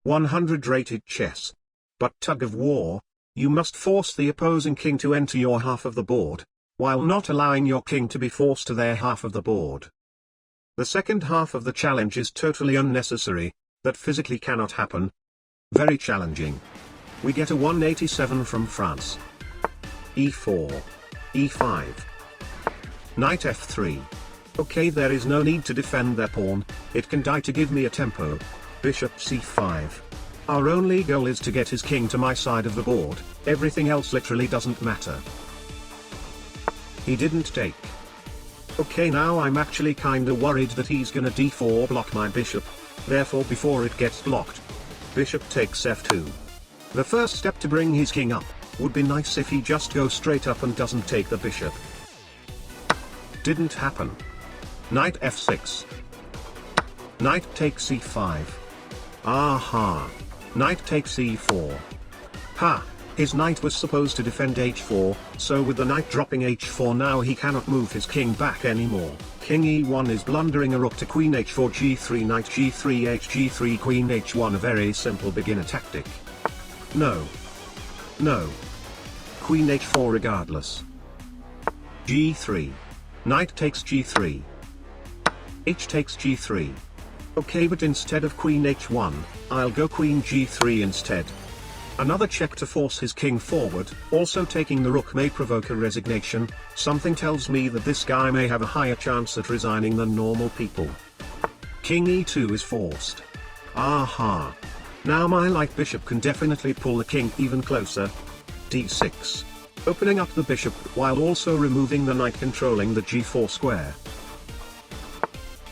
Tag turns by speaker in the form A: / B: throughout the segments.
A: 100 rated chess. But tug of war, you must force the opposing king to enter your half of the board, while not allowing your king to be forced to their half of the board. The second half of the challenge is totally unnecessary, that physically cannot happen. Very challenging. We get a 187 from France. e4. e5. Knight f3. Okay, there is no need to defend their pawn, it can die to give me a tempo. Bishop c5. Our only goal is to get his king to my side of the board, everything else literally doesn't matter. He didn't take. Okay, now I'm actually kinda worried that he's gonna d4 block my bishop, therefore before it gets blocked, bishop takes f2. The first step to bring his king up, would be nice if he just goes straight up and doesn't take the bishop. Didn't happen. Knight f6. Knight takes c5. Aha. Knight takes e4. Ha! His knight was supposed to defend h4, so with the knight dropping h4 now he cannot move his king back anymore. King e1 is blundering a rook to queen h4 g3 knight g3 h g3 queen h1, a very simple beginner tactic. No. No. Queen h4 regardless. g3. Knight takes g3. H takes g3. Okay, but instead of queen h1, I'll go queen g3 instead. Another check to force his king forward, also taking the rook may provoke a resignation, something tells me that this guy may have a higher chance at resigning than normal people. King e2 is forced. Aha. Now my light bishop can definitely pull the king even closer. d6. Opening up the bishop while also removing the knight controlling the g4 square.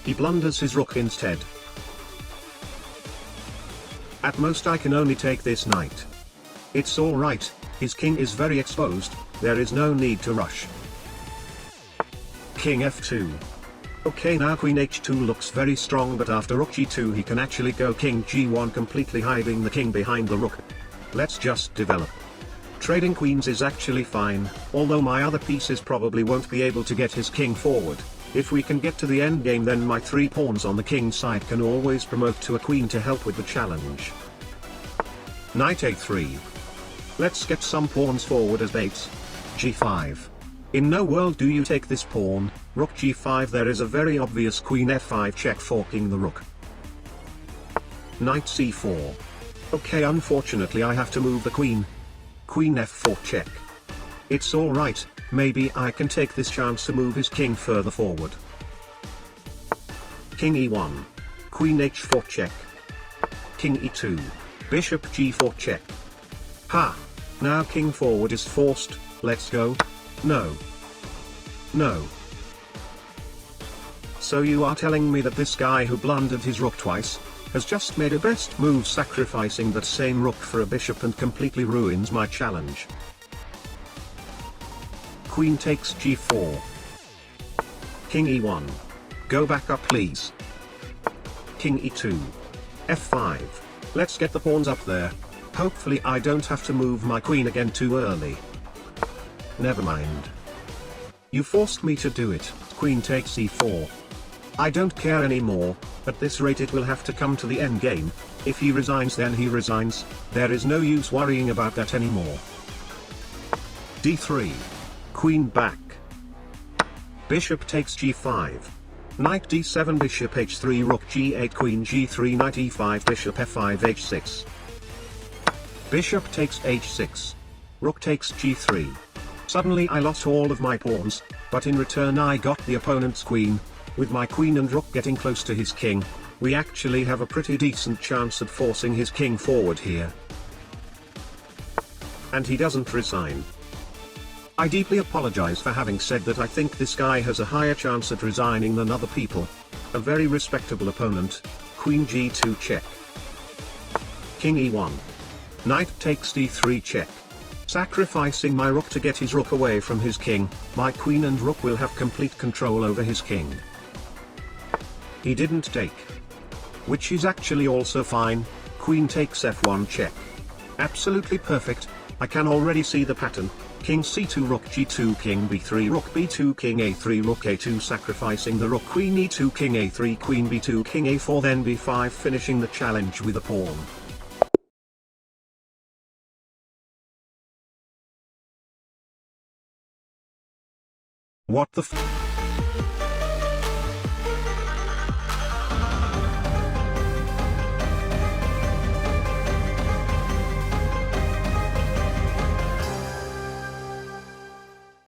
A: He blunders his rook instead. At most I can only take this knight. It's alright, his king is very exposed, there is no need to rush. King f2. Okay, now queen h2 looks very strong, but after rook g2 he can actually go king g1, completely hiding the king behind the rook. Let's just develop. Trading queens is actually fine, although my other pieces probably won't be able to get his king forward. If we can get to the endgame, then my 3 pawns on the king side can always promote to a queen to help with the challenge. Knight a3. Let's get some pawns forward as baits. g5. In no world do you take this pawn. Rook g5, there is a very obvious queen f5 check forking the rook. Knight c4. Okay, unfortunately I have to move the queen. Queen f4 check. It's alright, maybe I can take this chance to move his king further forward. King e1. Queen h4 check. King e2. Bishop g4 check. Ha! Now king forward is forced, let's go. No. No. So you are telling me that this guy who blundered his rook twice, has just made a best move, sacrificing that same rook for a bishop, and completely ruins my challenge. Queen takes g4. King e1. Go back up please. King e2. f5. Let's get the pawns up there. Hopefully I don't have to move my queen again too early. Never mind. You forced me to do it. Queen takes e4. I don't care anymore, at this rate it will have to come to the endgame. If he resigns then he resigns, there is no use worrying about that anymore. d3. Queen back. Bishop takes g5. Knight d7 bishop h3 rook g8 queen g3 knight e5 bishop f5 h6. Bishop takes h6. Rook takes g3. Suddenly I lost all of my pawns, but in return I got the opponent's queen. With my queen and rook getting close to his king, we actually have a pretty decent chance at forcing his king forward here. And he doesn't resign. I deeply apologize for having said that. I think this guy has a higher chance at resigning than other people. A very respectable opponent. Queen g2 check. King e1. Knight takes d3 check. Sacrificing my rook to get his rook away from his king, my queen and rook will have complete control over his king. He didn't take. Which is actually also fine. Queen takes f1 check. Absolutely perfect. I can already see the pattern. King c2 rook g2 king b3 rook b2 king a3 rook a2 sacrificing the rook queen e2 king a3 queen b2 king a4 then b5 finishing the challenge with a pawn. What the f?